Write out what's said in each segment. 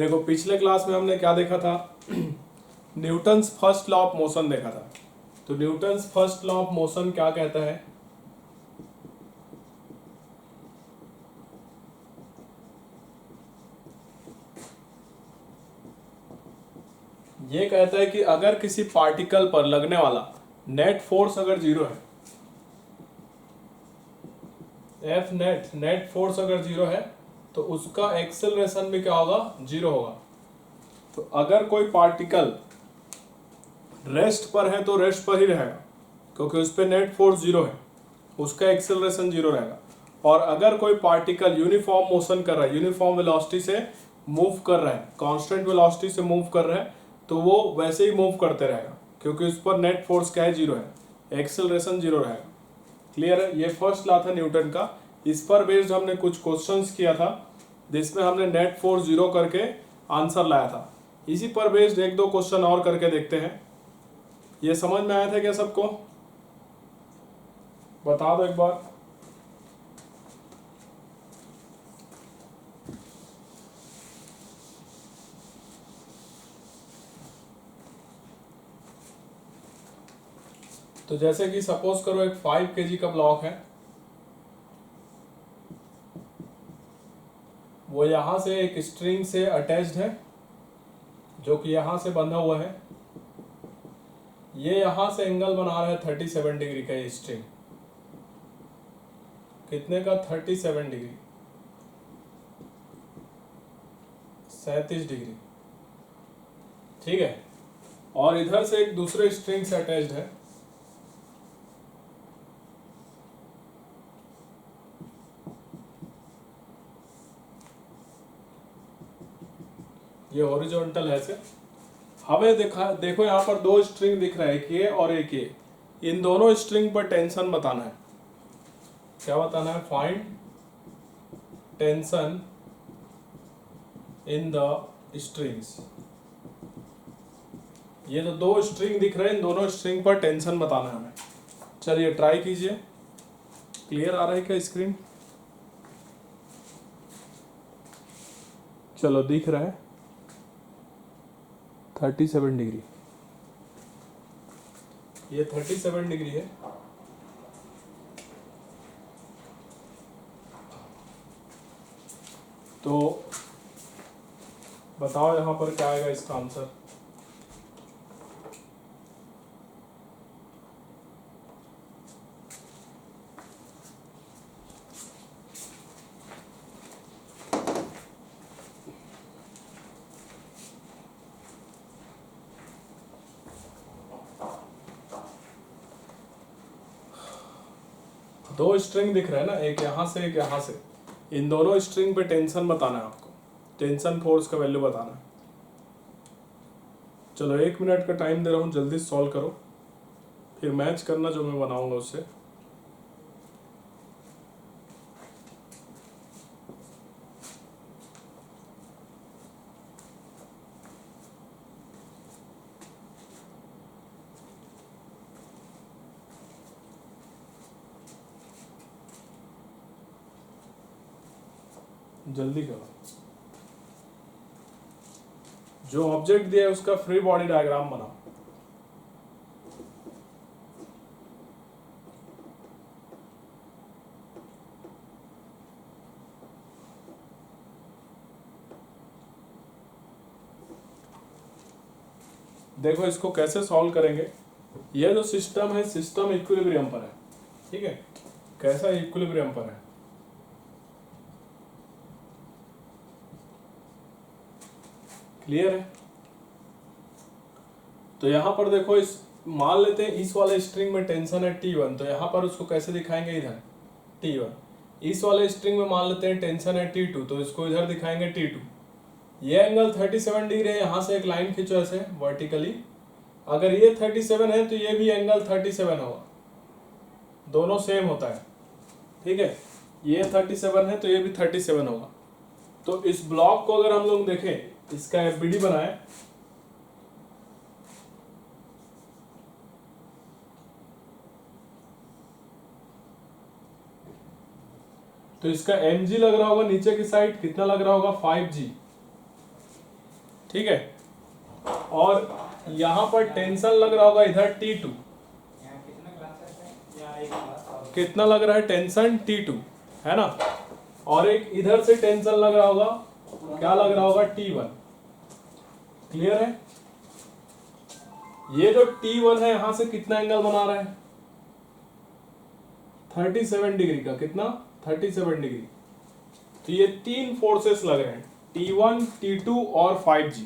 देखो पिछले क्लास में हमने क्या देखा था Newton's first law of motion देखा था। तो Newton's first law of motion क्या कहता है? ये कहता है कि अगर किसी पार्टिकल पर लगने वाला नेट फोर्स अगर जीरो है, एफ नेट फोर्स अगर जीरो है तो उसका एक्सेलरेशन भी क्या होगा? जीरो होगा। तो अगर कोई पार्टिकल रेस्ट पर है तो रेस्ट पर ही रहेगा क्योंकि उस पर नेट फोर्स जीरो है, उसका एक्सेलरेशन जीरो रहेगा। और अगर कोई पार्टिकल यूनिफॉर्म मोशन कर रहा है, यूनिफॉर्म वेलोसिटी से मूव कर रहा है, कांस्टेंट वेलोसिटी से मूव कर रहा है, तो वो वैसे ही मूव करते रहेगा क्योंकि उस पर नेट फोर्स क्या है? जीरो है, एक्सेलरेशन जीरो रहेगा। क्लियर है? ये फर्स्ट लॉ था न्यूटन का। इस पर बेस्ड हमने कुछ क्वेश्चंस किया था जिसमें हमने नेट फोर्स जीरो करके आंसर लाया था। इसी पर बेस्ड एक दो क्वेश्चन और करके देखते हैं। ये समझ में आया था क्या सबको? बता दो एक बार। तो जैसे कि सपोज करो एक 5 kg का ब्लॉक है, वो यहां से एक स्ट्रिंग से अटैच्ड है जो कि यहां से बंधा हुआ है। ये यहां से एंगल बना रहा है 37 डिग्री का। ये स्ट्रिंग कितने का? 37 डिग्री, 37 डिग्री। ठीक है। और इधर से एक दूसरे स्ट्रिंग से अटैच्ड है, ये हॉरिजॉन्टल है से। हमें देखो यहाँ पर दो स्ट्रिंग दिख रहा है, एक ये और एक ये। इन दोनों स्ट्रिंग पर टेंशन बताना है। क्या बताना है? Find tension in the strings. ये जो दो स्ट्रिंग दिख रहे हैं, इन दोनों स्ट्रिंग पर टेंशन बताना है हमें। चलिए ट्राई कीजिए। क्लियर आ रहा है क्या स्क्रीन? चलो दिख रहा है 37 डिग्री। ये 37 डिग्री है। तो बताओ यहाँ पर क्या आएगा इसका आंसर? दो स्ट्रिंग दिख रहा है ना, एक यहाँ से एक यहाँ से। इन दोनों स्ट्रिंग पे टेंशन बताना है आपको, टेंशन फोर्स का वैल्यू बताना है। चलो 1 मिनट का टाइम दे रहा हूँ, जल्दी सॉल्व करो, फिर मैच करना जो मैं बनाऊंगा उससे। जल्दी करो। जो ऑब्जेक्ट दिया है उसका फ्री बॉडी डायग्राम बनाओ। देखो इसको कैसे सॉल्व करेंगे। ये जो सिस्टम है, सिस्टम इक्विलिब्रियम पर है। ठीक है, कैसा इक्विलिब्रियम पर है? क्लियर है? तो यहां पर देखो, इस मान लेते हैं इस वाले स्ट्रिंग में टेंशन है T1, तो यहां पर उसको कैसे दिखाएंगे? इधर T1। इस वाले स्ट्रिंग में मान लेते हैं टेंशन है T2, तो इसको इधर दिखाएंगे T2। ये एंगल 37 डिग्री है, यहां से एक लाइन खींचो ऐसे वर्टिकली। अगर ये 37 है तो ये भी एंगल 37 होगा, दोनों सेम होता है। ठीक है, ये 37 है तो ये भी 37 होगा। तो इस ब्लॉक को अगर हम लोग देखें, इसका एफबीडी बनाए, तो इसका mg लग रहा होगा नीचे की साइड, कितना लग रहा होगा? 5g। ठीक है। और यहाँ पर टेंशन लग रहा होगा इधर T2, कितना लग रहा है टेंशन T2, है ना। और एक इधर से टेंशन लग रहा होगा, क्या लग रहा होगा T1। क्लियर है। ये जो T1 है यहां से कितना एंगल बना रहा है 37 डिग्री का, कितना 37 डिग्री। तो ये तीन फोर्सेस लग रहे हैं T1, T2 और 5G।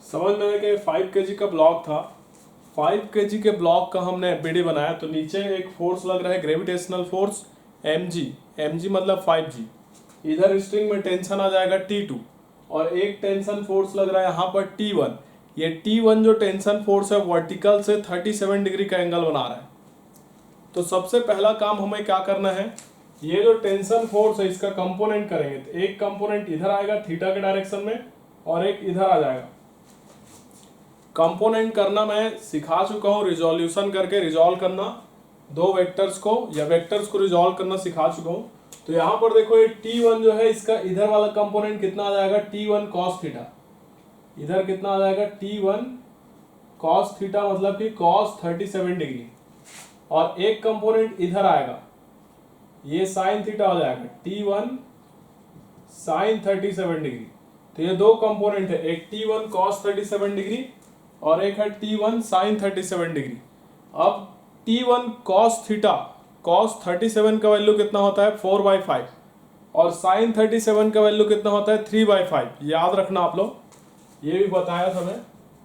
समझ में कि 5 kg का ब्लॉक था, 5 kg के ब्लॉक का हमने एफबीडी बनाया। तो नीचे एक फोर्स लग रहा है ग्रेविटेशनल फोर्स mg, mg मतलब 5G। इधर स्ट्रिंग में टेंशन आ जाएगा T2 और एक टेंशन फोर्स लग रहा है यहाँ पर T1। ये T1 जो टेंशन फोर्स है वर्टिकल से 37 डिग्री का एंगल बना रहा है। तो सबसे पहला काम हमें क्या करना है, ये जो टेंशन फोर्स है इसका कंपोनेंट करेंगे। तो एक कंपोनेंट इधर आएगा थीटा के डायरेक्शन में और एक इधर आ जाएगा। कंपोनेंट करना मैं सिखा चुका हूँ, रिजोल्यूशन करके रिजॉल्व करना दो वेक्टर्स को या वेक्टर्स को रिजॉल्व करना सिखा चुका हूँ। तो यहाँ पर देखो ये T1 जो है इसका इधर वाला कंपोनेंट कितना आ जाएगा T1 cos थीटा। इधर कितना आ जाएगा T1 cos थीटा मतलब कि cos 37 डिग्री। और एक कंपोनेंट इधर आएगा ये sin थीटा हो जाएगा T1 sin 37 डिग्री। तो ये दो कंपोनेंट है, एक T1 cos 37 डिग्री और एक है T1 sin 37 डिग्री। अब T1 cos थीटा cos 37 का वैल्यू कितना होता है 4/5 और sin 37 का वैल्यू कितना होता है 3/5। याद रखना आप लोग, ये भी बताया था मैं।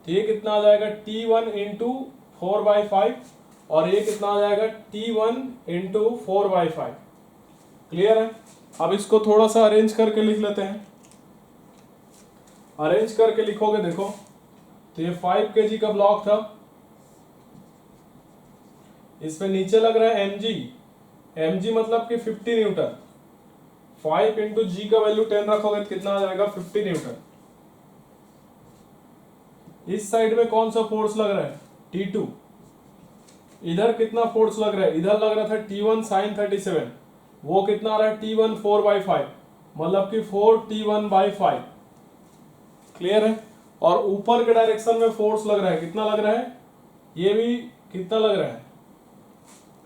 तो ये कितना आ जाएगा T1 इंटू 4/5 और ये कितना आ जाएगा T1 इंटू 4/5। क्लियर है। अब इसको थोड़ा सा अरेंज करके लिख लेते हैं। अरेंज करके लिखोगे देखो, तो ये 5 kg का ब्लॉक था, इसमें नीचे लग रहा है mg, mg मतलब कि 50 न्यूटन। 5 इंटू जी का वैल्यू 10 रखोगे तो कितना आ जाएगा 50 न्यूटन। इस साइड में कौन सा फोर्स लग रहा है T2। इधर कितना फोर्स लग रहा है, इधर लग रहा था T1 sin 37, वो कितना आ रहा है T1 4/5 मतलब कि 4T1/5। क्लियर है। और ऊपर के डायरेक्शन में फोर्स लग रहा है, कितना लग रहा है, ये भी कितना लग रहा है,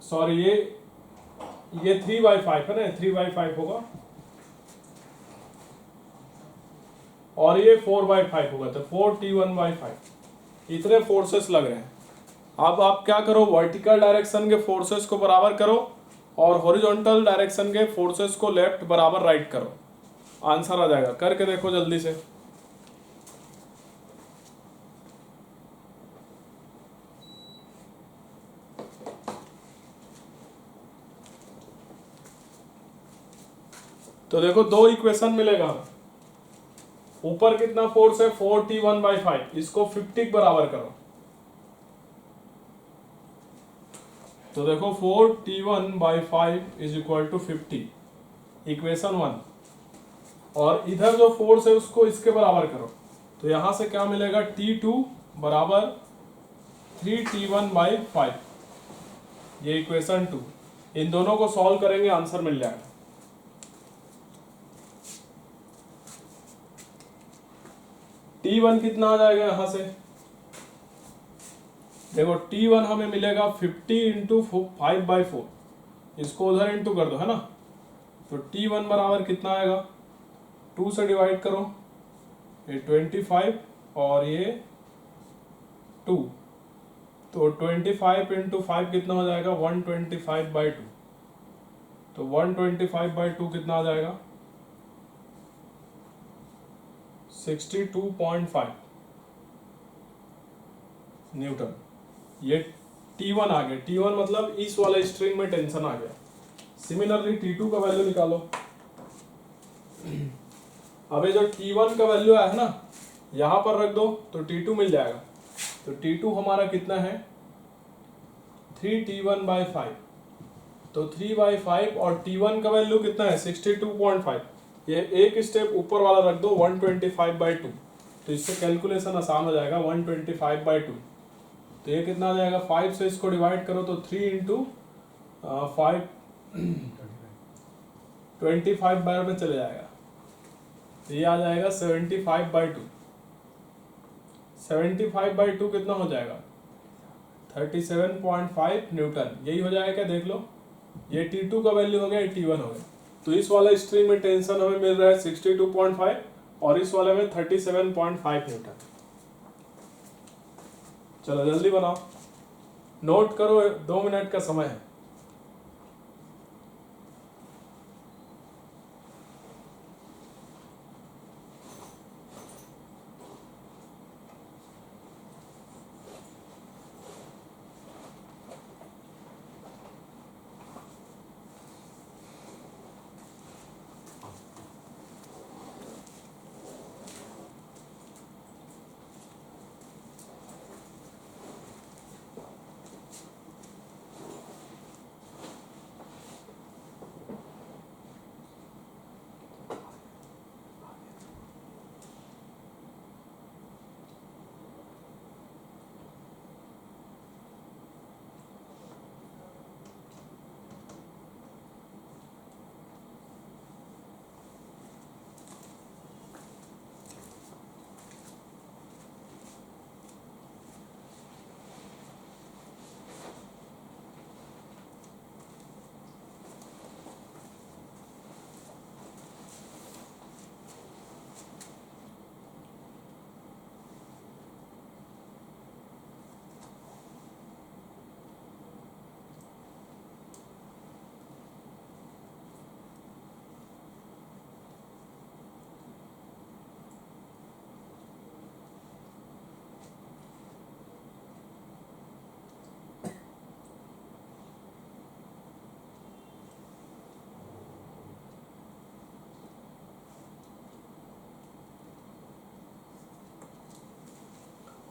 सॉरी ये 3/5 है ना, 3/5 होगा और ये 4/5 होगा, तो 4T1/5। इतने फोर्सेस लग रहे हैं। अब आप क्या करो, वर्टिकल डायरेक्शन के फोर्सेस को बराबर करो और हॉरिजॉन्टल डायरेक्शन के फोर्सेस को लेफ्ट बराबर राइट करो, आंसर आ जाएगा। करके देखो जल्दी से। तो देखो दो इक्वेशन मिलेगा। ऊपर कितना फोर्स है 4T1/5, इसको 50 बराबर करो। तो देखो 4T1/5 is equal to 50, equation 1। और इधर जो फोर्स है उसको इसके बराबर करो। तो यहां से क्या मिलेगा T2 बराबर 3T1/5, ये इक्वेशन 2। इन दोनों को सॉल्व करेंगे आंसर मिल जाएगा। T1 कितना आ जाएगा यहां से, देखो T1 हमें मिलेगा 50 इंटू 5/4, इसको उधर इंटू कर दो, है ना। तो T1 बराबर कितना आएगा, 2 से डिवाइड करो, ये 25 और ये 2, तो 25 इंटू 5 कितना हो जाएगा 125/2। तो 125/2 कितना आ जाएगा 62.5 न्यूटन। ये T1 आ गया। T1 मतलब इस वाले स्ट्रिंग में टेंशन आ गया। सिमिलरली T2 का वैल्यू निकालो। अब ये जो T1 का वैल्यू है ना, यहां पर रख दो तो T2 मिल जाएगा। तो T2 हमारा कितना है 3T1/5, तो 3/5 और T1 का वैल्यू कितना है 62.5। ये एक स्टेप ऊपर वाला रख दो 125/2, तो इससे कैलकुलेशन आसान हो जाएगा 125/2। तो ये कितना आ जाएगा, 5 से इसको डिवाइड करो तो 3 इंटू 5 25 बार में चले जाएगा, तो ये आ जाएगा 75/2। 75/2 कितना हो जाएगा, 37.5 न्यूटन। यही हो जाएगा क्या, देख लो, ये T2 का वैल्यू हो गया, ये T1 हो गया। तो इस वाले स्ट्रिंग में टेंशन हमें मिल रहा है 62.5 और इस वाले में 37.5 न्यूटन। चलो जल्दी बनाओ, नोट करो, 2 मिनट का समय है।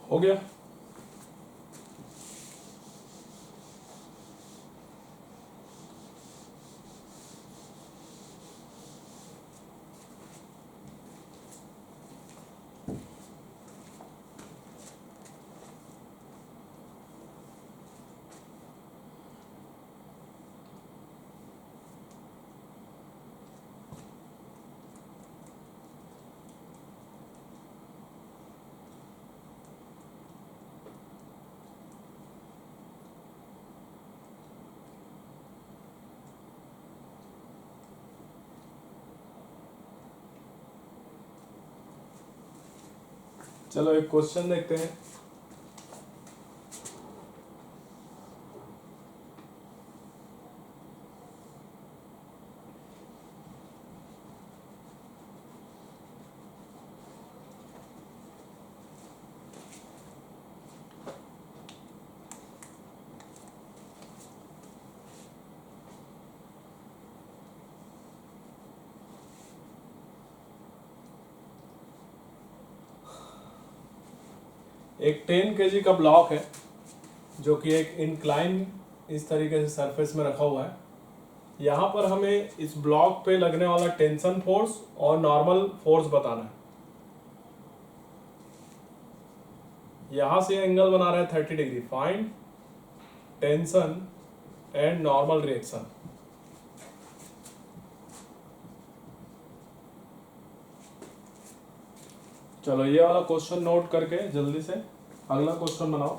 हो गया। चलो एक क्वेश्चन देखते हैं। एक 10 kg का ब्लॉक है जो कि एक इंक्लाइन इस तरीके से सरफेस में रखा हुआ है। यहाँ पर हमें इस ब्लॉक पे लगने वाला टेंशन फोर्स और नॉर्मल फोर्स बताना है। यहाँ से एंगल बना रहा है 30 degree. Find tension and normal reaction. चलो ये वाला क्वेश्चन नोट करके जल्दी से अगला क्वेश्चन बनाओ।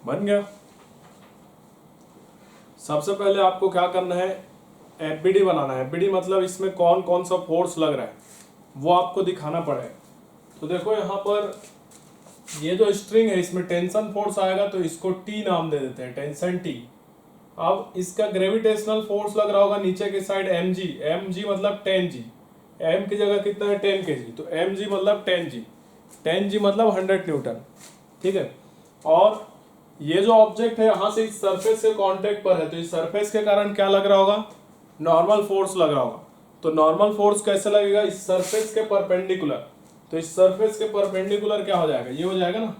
बन गया। सबसे पहले आपको क्या करना है, एफबीडी बनाना है। एफबीडी मतलब इसमें कौन कौन सा फोर्स लग रहा है वो आपको दिखाना पड़ेगा। तो देखो यहाँ पर ये जो स्ट्रिंग है इसमें टेंशन फोर्स आएगा तो इसको टी नाम दे देते हैं, टेंशन टी। अब इसका ग्रेविटेशनल फोर्स लग रहा होगा नीचे की साइड एम जी मतलब 10G। एम की जगह कितना है 10 kg, तो एम जी मतलब 10G मतलब 100 न्यूटन। ठीक है, और ये जो ऑब्जेक्ट है यहाँ से इस सरफेस से कांटेक्ट पर है तो इस सरफेस के कारण क्या लग रहा होगा, नॉर्मल फोर्स लग रहा होगा। तो नॉर्मल फोर्स कैसे लगेगा, इस सरफेस के परपेंडिकुलर। तो इस सरफेस के परपेंडिकुलर क्या हो जाएगा, ये हो जाएगा ना।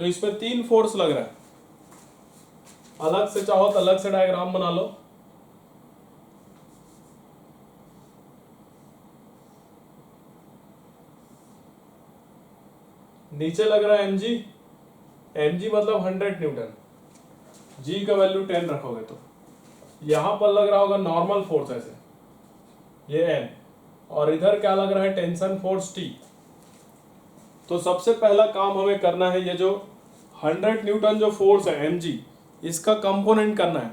तो इस पे 3 फोर्स लग रहा है। अलग से चाहो तो अलग से डायग्राम बना लो। नीचे लग रहा है एम जी मतलब 100 न्यूटन, जी का वैल्यू 10 रखोगे तो यहां पर लग रहा होगा नॉर्मल फोर्स ऐसे, ये एन, और इधर क्या लग रहा है टेंशन फोर्स टी। तो सबसे पहला काम हमें करना है ये जो 100 न्यूटन जो फोर्स है एम जी, इसका कंपोनेंट करना है।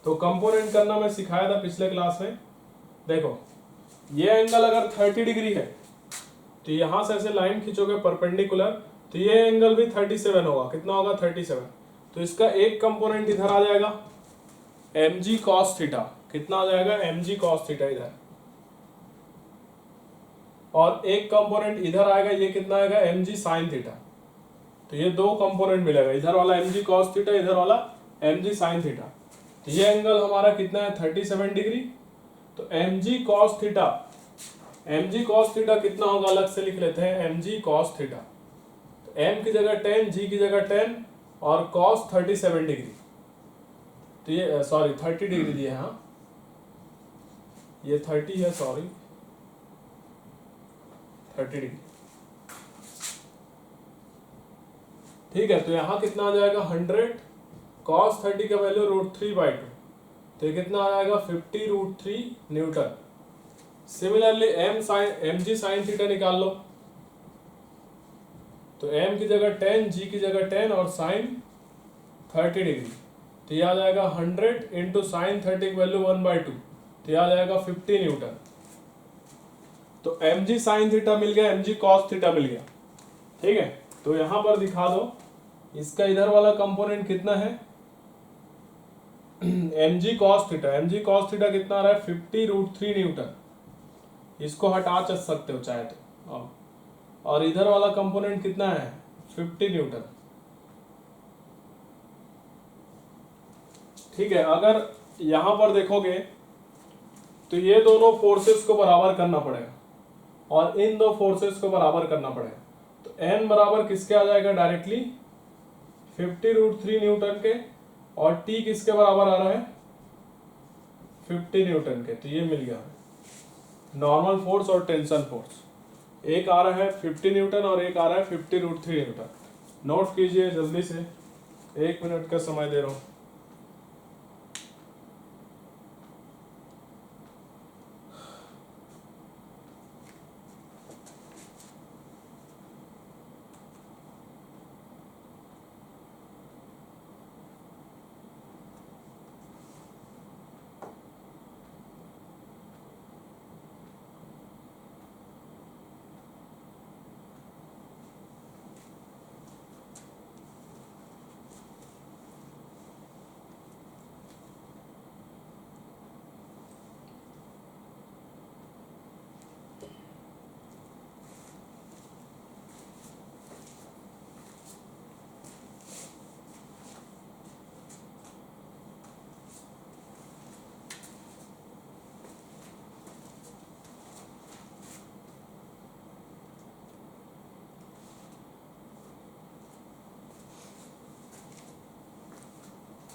तो कंपोनेंट करना मैं सिखाया था पिछले क्लास में। देखो ये एंगल अगर 30 डिग्री है तो यहां से ऐसे लाइन खींचोगे परपेंडिकुलर, तो ये एंगल भी 37 होगा। कितना होगा 37। तो इसका एक कंपोनेंट इधर आ जाएगा एम जी कॉस थीटा। कितना आ जाएगा एम जी कॉस थीटा इधर, और एक कंपोनेंट इधर आएगा, ये कितना आएगा एम जी साइन थीटा। तो ये 2 कंपोनेंट मिलेगा, इधर वाला एम जी कॉस थीटा, इधर वाला एम जी साइन थीटा। तो ये एंगल हमारा कितना है 37 डिग्री। तो M G cos theta, M G cos theta कितना होगा अलग से लिख लेते हैं, एम जी कॉस थीटा। तो एम की जगह 10, जी की जगह 10 और कॉस 37 डिग्री। तो ये सॉरी 30 डिग्री दिए, हाँ ये 30 है, सॉरी 30 डिग्री। ठीक है, तो यहां कितना आ जाएगा 100 कॉस 30 का वैल्यू √3/2, तो ये कितना आ जाएगा 50√3 newton. Similarly M G sine theta निकाल लो। तो एम की जगह 10, जी की जगह 10 और साइन 30 डिग्री। तो ये आ जाएगा 100 इंटू साइन 30 की वैल्यू 1/2, तो ये आ जाएगा 50 न्यूटन। तो एम जी साइन थीटा मिल गया, एम जी कॉस थीटा मिल गया। ठीक है, तो यहां पर दिखा दो इसका इधर वाला कंपोनेंट कितना है M G cos theta. M G cos theta कितना आ रहा है 50√3 न्यूटन। इसको हटा सकते हो चाहे तो। और इधर वाला कंपोनेंट कितना है 50 न्यूटन। ठीक है, अगर यहां पर देखोगे तो ये दोनों फोर्सेस को बराबर करना पड़ेगा और इन दो फोर्सेस को बराबर करना पड़ेगा। तो n बराबर किसके आ जाएगा डायरेक्टली 50√3 न्यूटन के, और t किसके बराबर आ रहा है 50 न्यूटन के। तो ये मिल गया नॉर्मल फोर्स और टेंशन फोर्स। एक आ रहा है 50 न्यूटन और एक आ रहा है 50√3 न्यूटन। नोट कीजिए जल्दी से, 1 मिनट का समय दे रहा हूं।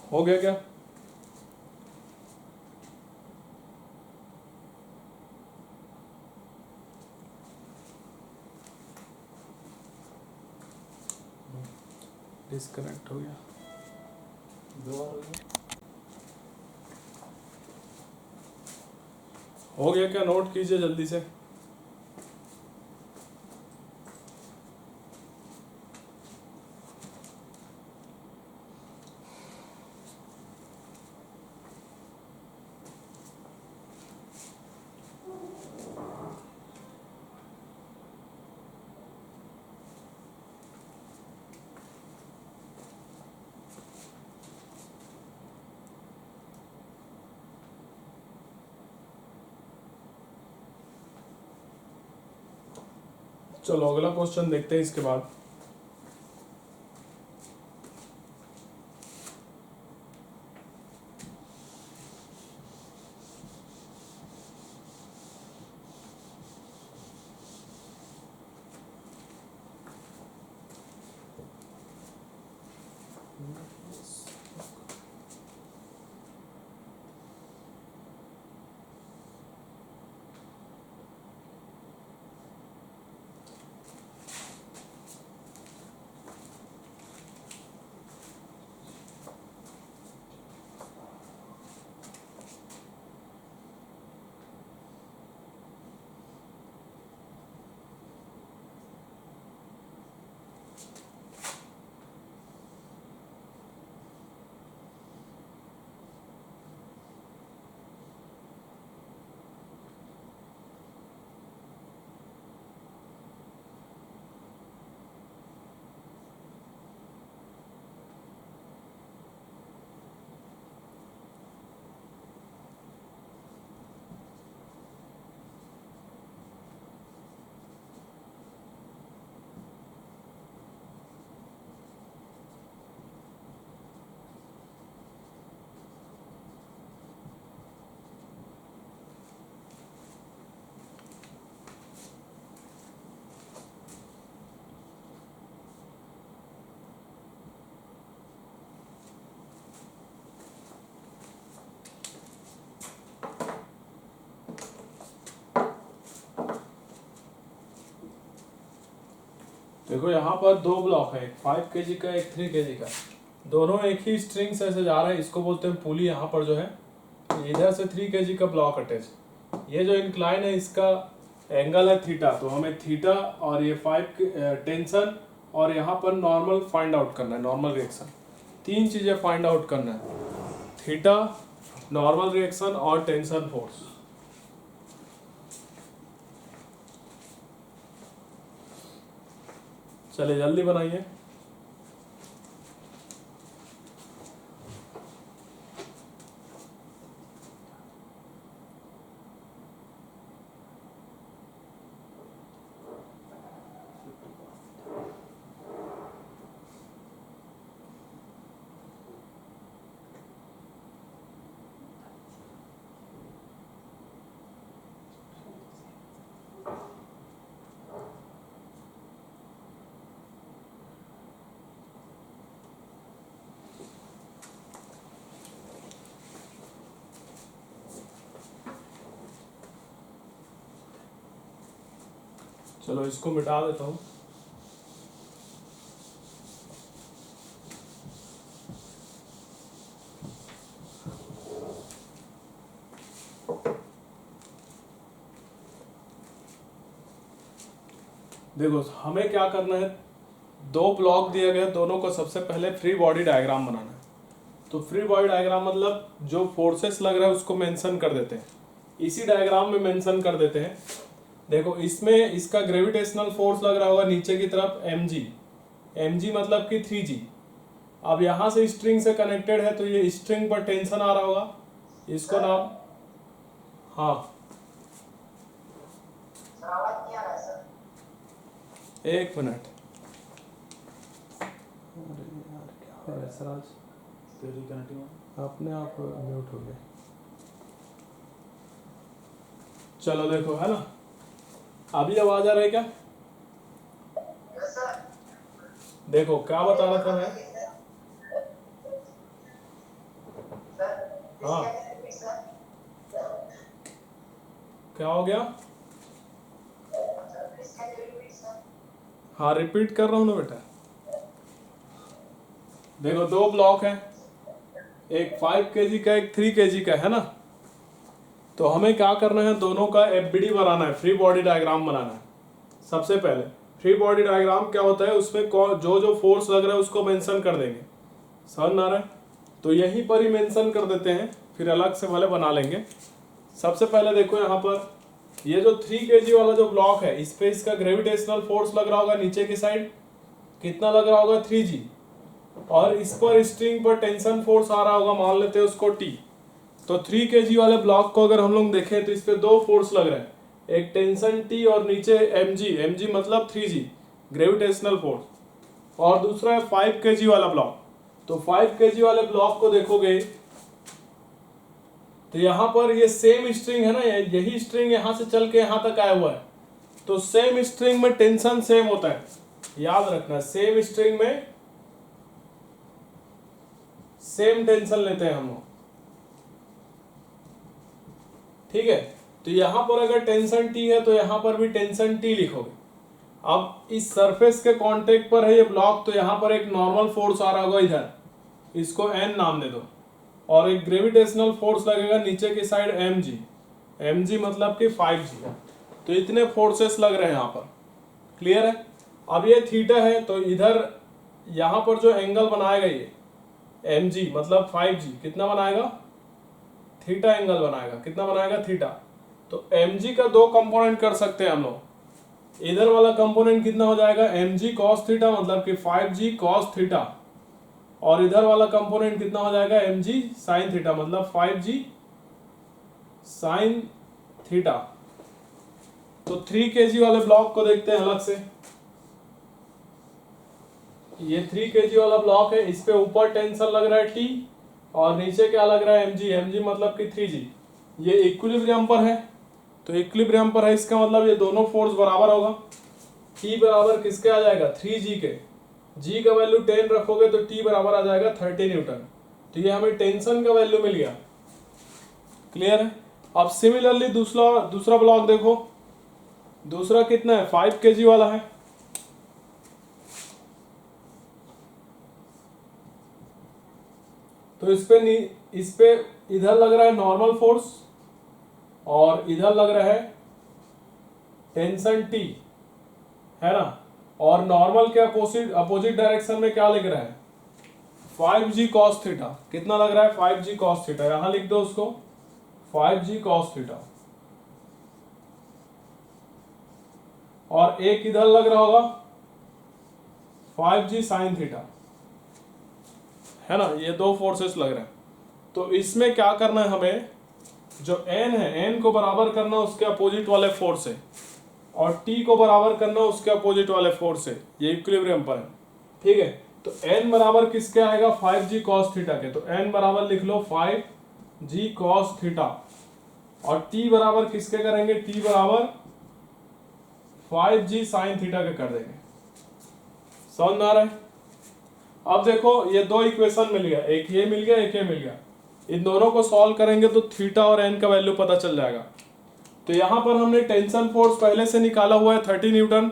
हो गया क्या? डिस्कनेक्ट हो गया, दोबारा हो गया क्या? नोट कीजिए जल्दी से। चलो अगला क्वेश्चन देखते हैं इसके बाद। देखो यहाँ पर दो ब्लॉक है, एक 5 kg का, एक 3 kg का, दोनों एक ही स्ट्रिंग से ऐसे जा रहे हैं, इसको बोलते हैं पुली। यहाँ पर जो है इधर से 3 kg का ब्लॉक अटैच, ये जो इंक्लाइन है इसका एंगल है थीटा, तो हमें थीटा और ये 5 टेंशन और यहाँ पर नॉर्मल फाइंड आउट करना है, नॉर्मल रिएक्शन, तीन चीजें फाइंड आउट करना है, थीटा, नॉर्मल रिएक्शन और टेंशन फोर्स। चलिए जल्दी बनाइए। चलो इसको मिटा देता हूँ। देखो हमें क्या करना है, दो ब्लॉक दिए गए, दोनों को सबसे पहले फ्री बॉडी डायग्राम बनाना है। तो फ्री बॉडी डायग्राम मतलब जो फोर्सेस लग रहा है उसको मेंशन कर देते हैं, इसी डायग्राम में मेंशन कर देते हैं। देखो इसमें इसका ग्रेविटेशनल फोर्स लग रहा होगा नीचे की तरफ mg, mg मतलब कि 3g। अब यहाँ से स्ट्रिंग से कनेक्टेड है तो ये स्ट्रिंग पर टेंशन आ रहा होगा, इसको नाम, हाँ एक मिनट, सर आज अपने आप म्यूट हो गया। चलो देखो है ना, अभी आवाज आ रहा है क्या? देखो क्या बता रहा था मैं, हाँ क्या हो गया? हाँ रिपीट कर रहा हूँ ना बेटा। देखो दो ब्लॉक है, एक 5 kg का, एक 3 kg का, है ना। तो हमें क्या करना है, दोनों का एफबीडी बनाना है, फ्री बॉडी डायग्राम बनाना है। सबसे पहले फ्री बॉडी डायग्राम क्या होता है, उसमें जो जो फोर्स लग रहा है उसको मेंशन कर देंगे, समझ ना रहा है तो यहीं पर ही मेंशन कर देते हैं, फिर अलग से वाले बना लेंगे। सबसे पहले देखो यहाँ पर ये जो 3 kg वाला जो ब्लॉक है, इस पे इसका ग्रेविटेशनल फोर्स लग रहा होगा नीचे की साइड, कितना लग रहा होगा 3g, और इस पर स्ट्रिंग पर टेंशन फोर्स आ रहा होगा, मान लेते हैं उसको T। तो 3 kg वाले ब्लॉक को अगर हम लोग देखें तो इस पे दो फोर्स लग रहे हैं, एक टेंशन टी और नीचे mg मतलब 3g ग्रेविटेशनल फोर्स, और दूसरा है 5 kg वाला ब्लॉक। तो 5 kg वाले ब्लॉक को देखोगे तो यहां पर ये सेम स्ट्रिंग है ना, यही स्ट्रिंग यहां से चल के यहां तक आया हुआ है, तो सेम स्ट्रिंग में टेंशन सेम होता है, याद रखना। सेम स्ट्रिंग में सेम टेंशन लेते हैं हम लोग, ठीक है। तो यहां पर अगर टेंशन टी है तो यहां पर भी टेंशन टी लिखोगे। अब इस सरफेस के कांटेक्ट पर है ये ब्लॉक, तो यहां पर एक नॉर्मल फोर्स आ रहा होगा इधर, इसको एन नाम दे दो, और एक ग्रेविटेशनल फोर्स लगेगा नीचे की साइड mg मतलब कि 5g। तो इतने फोर्सेस लग रहे हैं यहाँ पर, क्लियर है। अब ये थीटा है, तो इधर यहाँ पर जो एंगल बनाएगा ये mg मतलब 5g कितना बनाएगा, थीटा एंगल बनाएगा। कितना बनाएगा, थीटा। तो mg का दो कंपोनेंट कर सकते हैं हम लोग। इधर वाला कंपोनेंट कितना हो जाएगा, mg cos थीटा मतलब कि 5g cos थीटा, और इधर वाला कंपोनेंट कितना हो जाएगा, mg sin थीटा मतलब 5g sin थीटा। तो 3 kg वाले ब्लॉक को देखते हैं अलग से। ये 3 kg वाला ब्लॉक है, इस पे ऊपर टेंशन लग रहा है T और नीचे क्या लग रहा है, mg मतलब कि 3g। ये इक्विलिब्रियम पर है, तो इक्विलिब्रियम पर है, इसका मतलब ये दोनों फोर्स बराबर होगा। T बराबर किसके आ जाएगा, 3g के। g का वैल्यू 10 रखोगे तो T बराबर आ जाएगा 30 न्यूटन। तो ये हमें टेंशन का वैल्यू मिल गया, क्लियर है। अब सिमिलरली दूसरा ब्लॉक देखो, दूसरा कितना है, 5 kg वाला है। तो इस पे इधर लग रहा है नॉर्मल फोर्स और इधर लग रहा है टेंशन T, है ना। और नॉर्मल के अपोजिट डायरेक्शन में क्या लिख रहा है, 5g cos थीटा। कितना लग रहा है, 5g cos थीटा। यहां लिख दो उसको 5g cos थीटा। और एक इधर लग रहा होगा 5g sin थीटा, है ना। ये दो फोर्सेस लग रहे हैं। तो इसमें क्या करना है हमें, जो n है n को बराबर करना उसके अपोजिट वाले फोर्स से, और t को बराबर करना उसके अपोजिट वाले फोर्स से। ये इक्विलिब्रियम पर है, ठीक है। तो n बराबर किसके आएगा, 5g cos थीटा के। तो n बराबर लिख लो 5g cos थीटा, और t बराबर किसके करेंगे, t बराबर 5g sin थीटा के कर देंगे। समझ में आ रहा है। अब देखो ये दो इक्वेशन मिल गया, एक ये मिल गया, एक ये मिल गया। इन दोनों को सॉल्व करेंगे तो थीटा और एन का वैल्यू पता चल जाएगा। तो यहां पर हमने टेंशन फोर्स पहले से निकाला हुआ है 30 न्यूटन।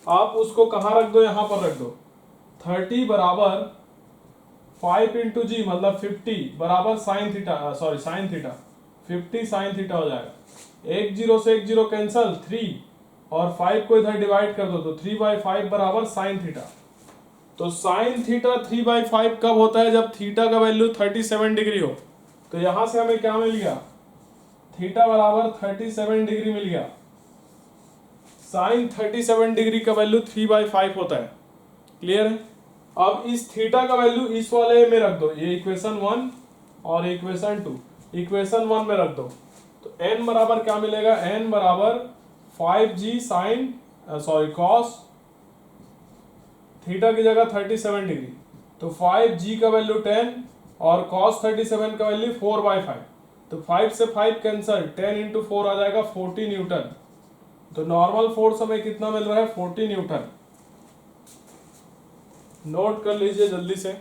आप उसको कहां रख दो, यहां पर रख दो। 30 बराबर 5 इंटू जी मतलब 50 बराबर sine theta, sorry sine theta, 50 sine theta हो जाएगा। एक जीरो से एक जीरो कैंसल, 3 और 5 को इधर डिवाइड कर दो, तो 3/5 बराबर साइन थीटा। तो साइन थीटा 3/5 कब होता है, जब थीटा का वैल्यू 37 डिग्री हो। तो यहां से हमें क्या मिल गया, थीटा बराबर 37 डिग्री मिल गया। साइन 37 डिग्री का वैल्यू 3/5 होता है, क्लियर है। अब इस थीटा का वैल्यू इस वाले में रख दो, ये इक्वेशन 1 और इक्वेशन 2। इक्वेशन 1 में रख दो, तो n बराबर क्या मिलेगा, n बराबर 5g साइन कॉस थीटा की जगह 37 डिग्री। तो 5g का वैल्यू 10 और cos 37 का वैल्यू 4/5। तो 5 से 5 कैंसल, 10 इंटू 4 आ जाएगा 40 न्यूटन। तो नॉर्मल फोर्स हमें कितना मिल रहा है, 40 न्यूटन। नोट कर लीजिए जल्दी से।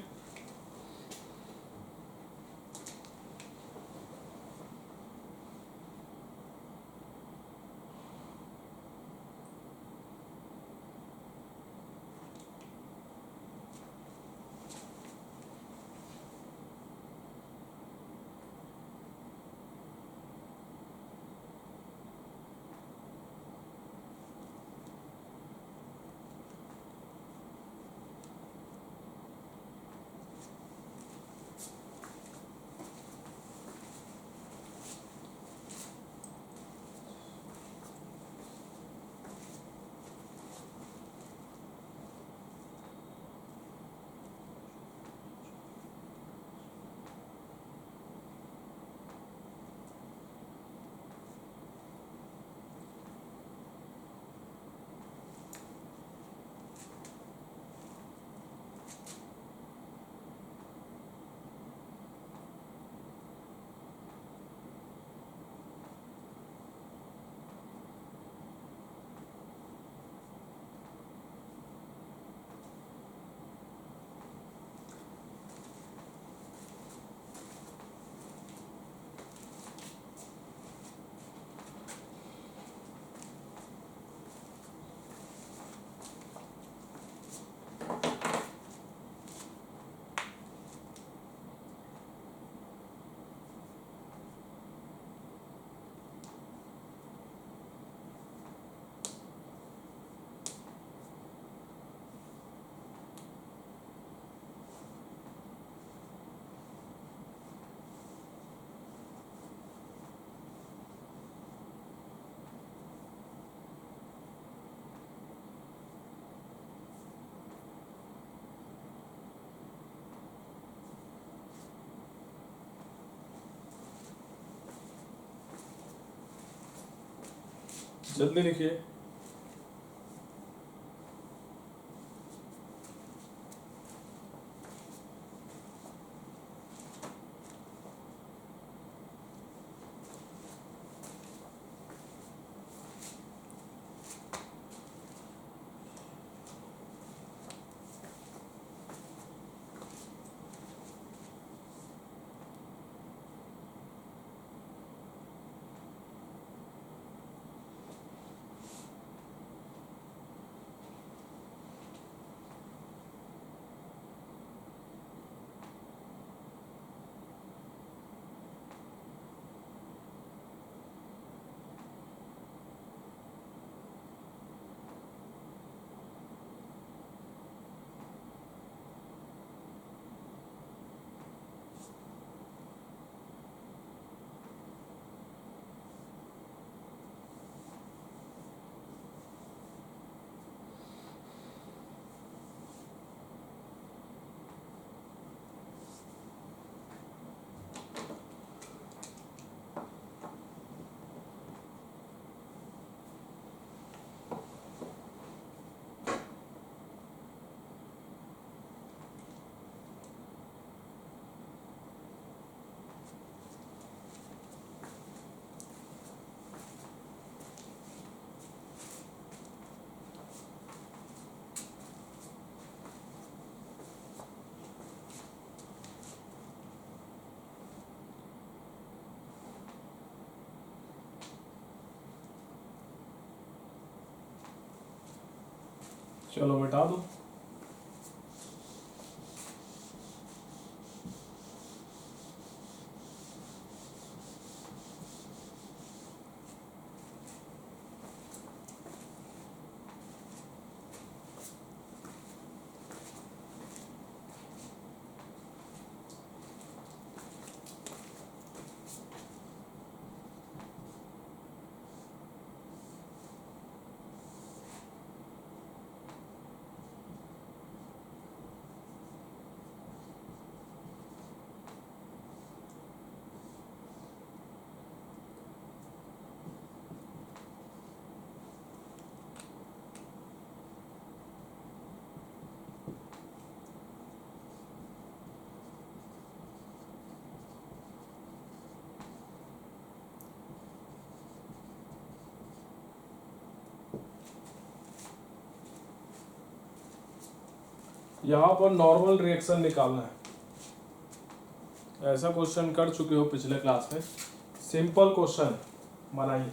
जल्दी लिखिए। चलो मिटा दो। यहाँ पर नॉर्मल रिएक्शन निकालना है। ऐसा क्वेश्चन कर चुके हो पिछले क्लास में, सिंपल क्वेश्चन बनाइए।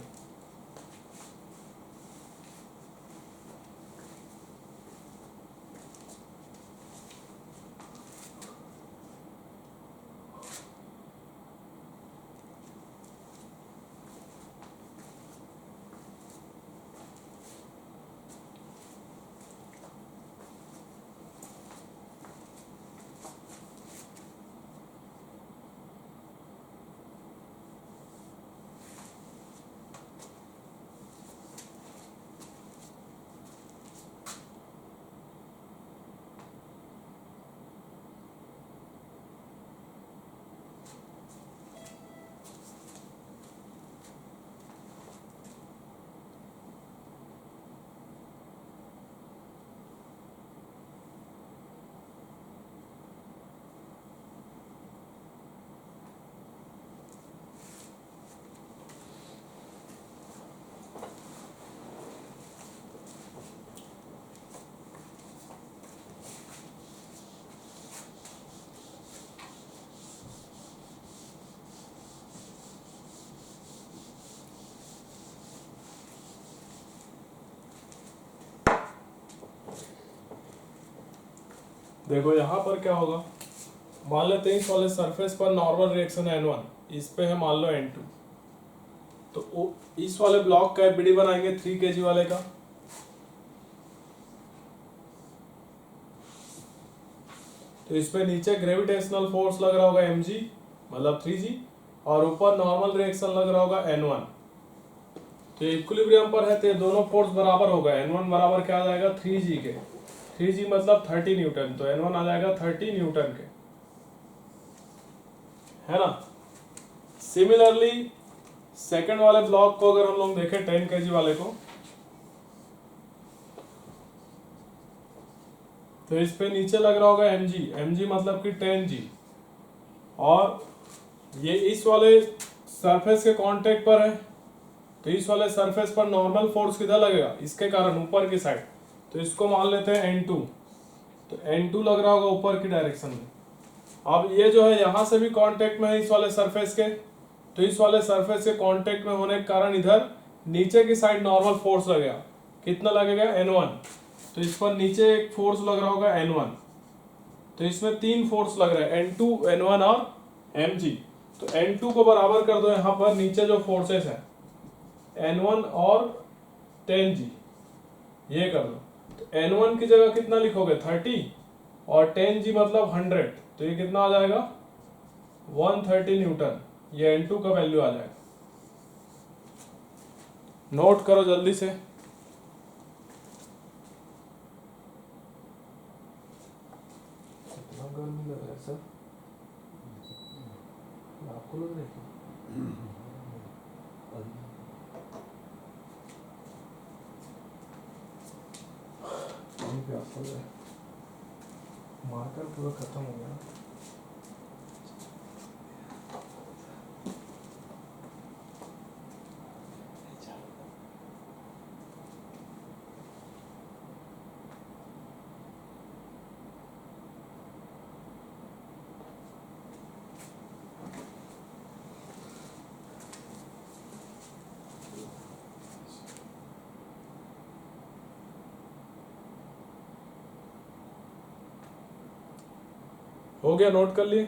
देखो यहाँ पर क्या होगा, मान लेते हैं इस वाले सरफेस पर नॉर्मल रिएक्शन है N1, इस पे है मान लो N2, तो इस वाले ब्लॉक का बीडी बनाएंगे 3 kg वाले का। तो इस पे नीचे ग्रेविटेशनल फोर्स लग रहा होगा mg मतलब 3g, और ऊपर नॉर्मल रिएक्शन लग रहा होगा N1। तो इक्विलिब्रियम पर है तो ये दोनों फोर्स बराबर होगा। N1 बराबर क्या आ जाएगा 3g के, 3g मतलब 30 न्यूटन, तो N1 आ जाएगा 30 न्यूटन के, है ना। सिमिलरली सेकंड वाले ब्लॉक को अगर हम लोग देखें 10 kg वाले को, तो इस पे नीचे लग रहा होगा mg, mg मतलब कि 10g, और ये इस वाले सरफेस के कांटेक्ट पर है, तो इस वाले सरफेस पर नॉर्मल फोर्स किधर लगेगा, इसके कारण ऊपर की साइड, तो इसको मान लेते हैं n2, तो n2 लग रहा होगा ऊपर की डायरेक्शन में। अब ये जो है यहाँ से भी कांटेक्ट में है इस वाले सरफेस के, तो इस वाले सरफेस के कांटेक्ट में होने के कारण इधर नीचे की साइड नॉर्मल फोर्स लगेगा, कितना लगेगा n1, तो इस पर नीचे एक फोर्स लग रहा होगा n1, तो इसमें तीन फोर्स लग रहे हैं n2, n1 और mg, तो n2 को बराबर कर दो यहाँ पर नीचे जो फोर्सेस है n1 और 10g, ये कर दो, तो n1 की जगह कितना लिखोगे 30 और 10g मतलब 100, तो ये कितना आ जाएगा 130 न्यूटन, ये n2 का वैल्यू आ जाएगा। नोट करो जल्दी से। कितना गर्मी लग रहा है सर, आपको लग रहा है क्या? मार्कर पूरा खत्म हो गया। हो गया, नोट कर लिए।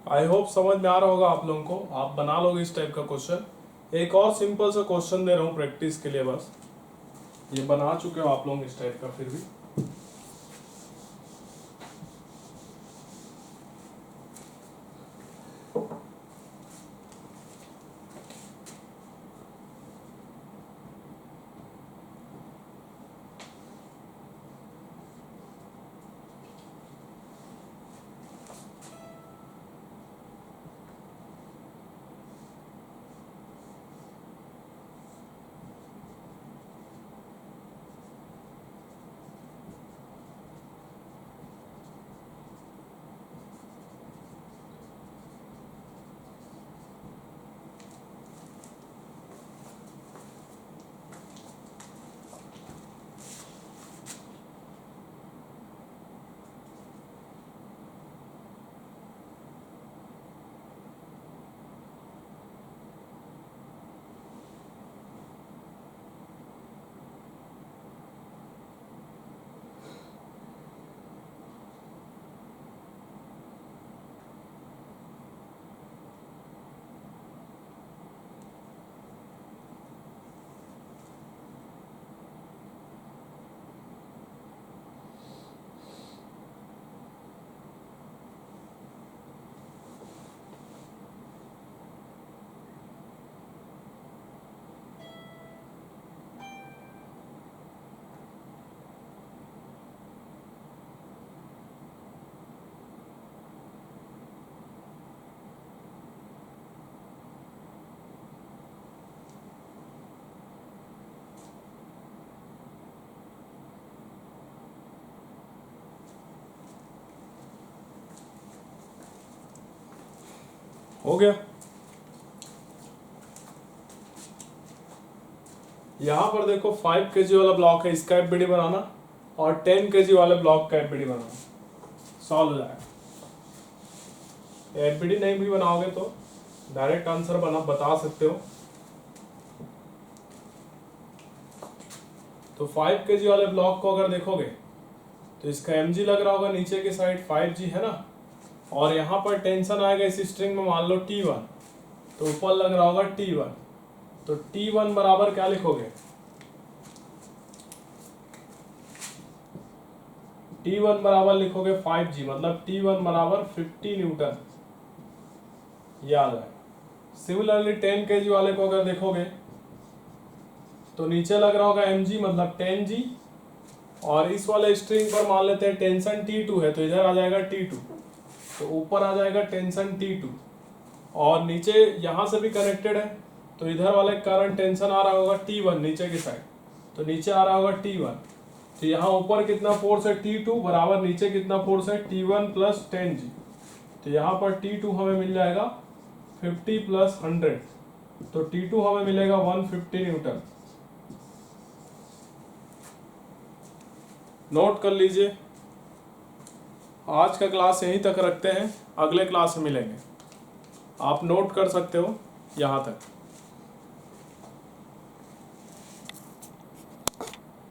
आई होप समझ में आ रहा होगा आप लोगों को, आप बना लोगे इस टाइप का क्वेश्चन। एक और सिंपल सा क्वेश्चन दे रहा हूँ प्रैक्टिस के लिए, बस ये बना चुके हो आप लोग इस टाइप का, फिर भी हो गया। यहां पर देखो 5 kg वाला ब्लॉक है, इसका एफबीडी बनाना, और 10 kg वाले ब्लॉक का एफबीडी बनाना, सॉल्व हो जाएगा। एफबीडी नहीं भी बनाओगे तो डायरेक्ट आंसर बता सकते हो। तो 5 kg वाले ब्लॉक को अगर देखोगे तो इसका mg लग रहा होगा नीचे की साइड 5g है ना, और यहाँ पर टेंशन आएगा इस स्ट्रिंग में मान लो T1, तो ऊपर लग रहा होगा T1, तो T1 बराबर क्या लिखोगे, T1 बराबर लिखोगे 5g, मतलब T1 बराबर 50 न्यूटन, याद है। सिमिलरली 10 kg वाले को अगर देखोगे तो नीचे लग रहा होगा mg मतलब 10g, और इस वाले स्ट्रिंग पर मान लेते हैं टेंशन T2 है, तो इधर आ जाएगा T2, तो ऊपर आ जाएगा टेंशन T2, और नीचे यहाँ से भी कनेक्टेड है, तो इधर वाले के कारण टेंशन आ रहा होगा T1 नीचे की साइड, तो नीचे आ रहा होगा T1, तो यहाँ ऊपर कितना फोर्स है T2 बराबर नीचे कितना फोर्स है T1 प्लस 10g, तो यहाँ पर T2 हमें मिल जाएगा 50 प्लस 100, तो T2 हमें मिलेगा 150 न्यूटन। नोट कर लीजिए। आज का क्लास यहीं तक रखते हैं, अगले क्लास में मिलेंगे। आप नोट कर सकते हो यहाँ तक।